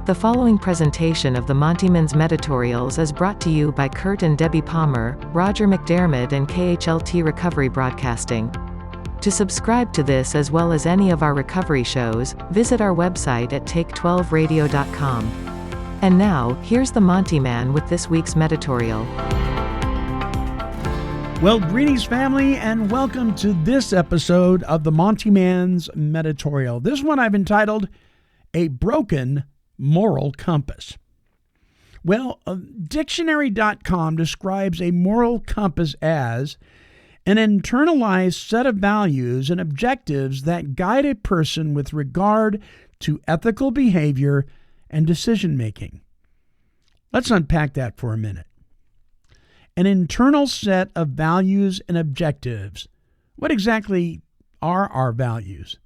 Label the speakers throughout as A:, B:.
A: The following presentation of the Montymans Meditorials is brought to you by Kurt and Debbie Palmer, Roger McDermott and KHLT Recovery Broadcasting. To subscribe to this as well as any of our recovery shows, visit our website at take12radio.com. And now, here's the Montyman with this week's Meditorial.
B: Well, greetings family, and welcome to this episode of the Montymans Meditorial. This one I've entitled, A Broken Moral Compass. Well, dictionary.com describes a moral compass as an internalized set of values and objectives that guide a person with regard to ethical behavior and decision-making. Let's unpack that for a minute. An internal set of values and objectives. What exactly are our values?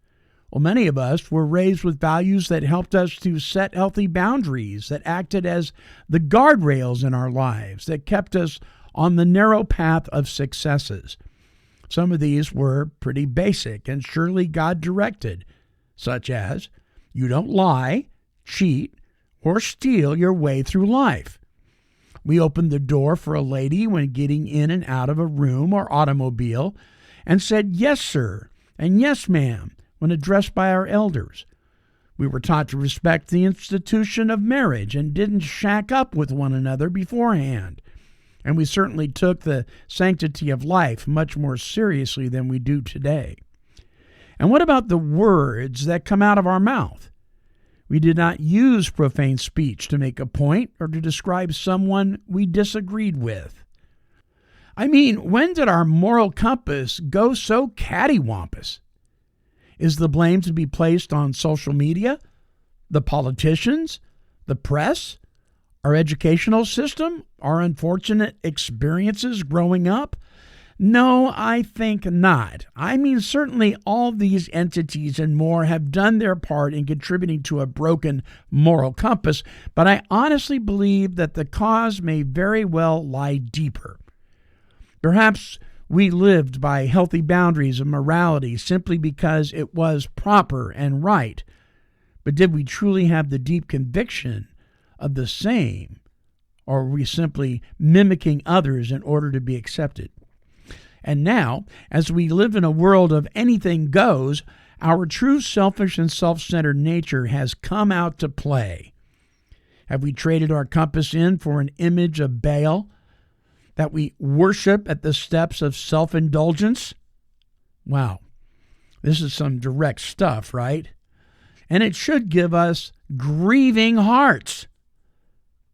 B: Well, many of us were raised with values that helped us to set healthy boundaries, that acted as the guardrails in our lives, that kept us on the narrow path of successes. Some of these were pretty basic and surely God-directed, such as, you don't lie, cheat, or steal your way through life. We opened the door for a lady when getting in and out of a room or automobile and said, yes, sir, and yes, ma'am, when addressed by our elders. We were taught to respect the institution of marriage and didn't shack up with one another beforehand. And we certainly took the sanctity of life much more seriously than we do today. And what about the words that come out of our mouth? We did not use profane speech to make a point or to describe someone we disagreed with. I mean, when did our moral compass go so cattywampus? Is the blame to be placed on social media, the politicians, the press, our educational system, our unfortunate experiences growing up? No, I think not. I mean, certainly all these entities and more have done their part in contributing to a broken moral compass, but I honestly believe that the cause may very well lie deeper. Perhaps we lived by healthy boundaries of morality simply because it was proper and right. But did we truly have the deep conviction of the same? Or were we simply mimicking others in order to be accepted? And now, as we live in a world of anything goes, our true selfish and self-centered nature has come out to play. Have we traded our compass in for an image of Baal that we worship at the steps of self-indulgence? Wow, this is some direct stuff, right? And it should give us grieving hearts.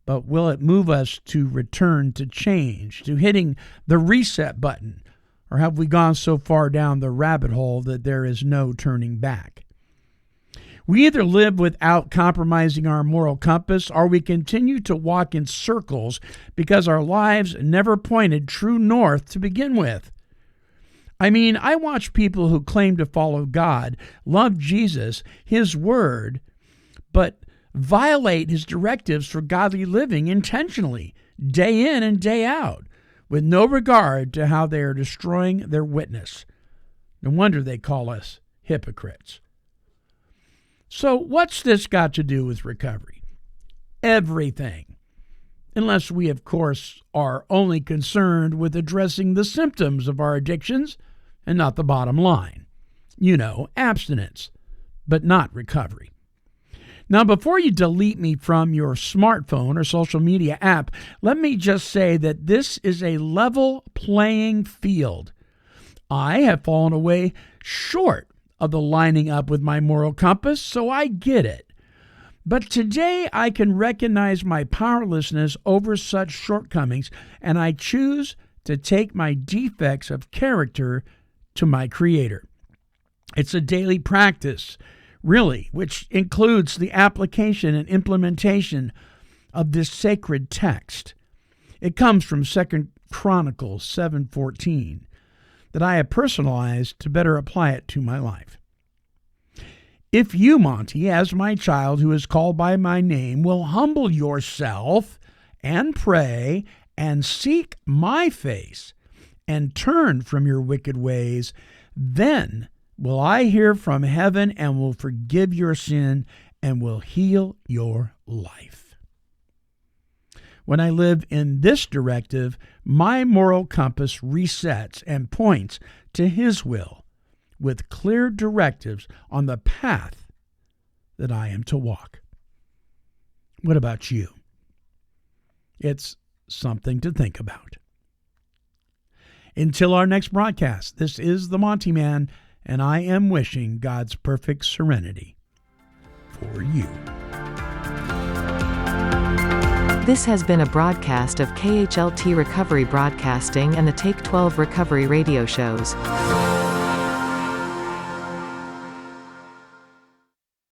B: But will it move us to return to change, to hitting the reset button? Or have we gone so far down the rabbit hole that there is no turning back? We either live without compromising our moral compass, or we continue to walk in circles because our lives never pointed true north to begin with. I mean, I watch people who claim to follow God, love Jesus, His Word, but violate His directives for godly living intentionally, day in and day out, with no regard to how they are destroying their witness. No wonder they call us hypocrites. So what's this got to do with recovery? Everything. Unless we, of course, are only concerned with addressing the symptoms of our addictions and not the bottom line. You know, abstinence, but not recovery. Now, before you delete me from your smartphone or social media app, let me just say that this is a level playing field. I have fallen away short of the lining up with my moral compass, so I get it. But today I can recognize my powerlessness over such shortcomings, and I choose to take my defects of character to my Creator. It's a daily practice, really, which includes the application and implementation of this sacred text. It comes from 2 Chronicles 7:14. That I have personalized to better apply it to my life. If you, Monty, as my child who is called by my name, will humble yourself and pray and seek my face and turn from your wicked ways, then will I hear from heaven and will forgive your sin and will heal your life. When I live in this directive, my moral compass resets and points to His will with clear directives on the path that I am to walk. What about you? It's something to think about. Until our next broadcast, this is the Montyman, and I am wishing God's perfect serenity for you.
A: This has been a broadcast of KHLT Recovery Broadcasting and the Take 12 Recovery radio shows.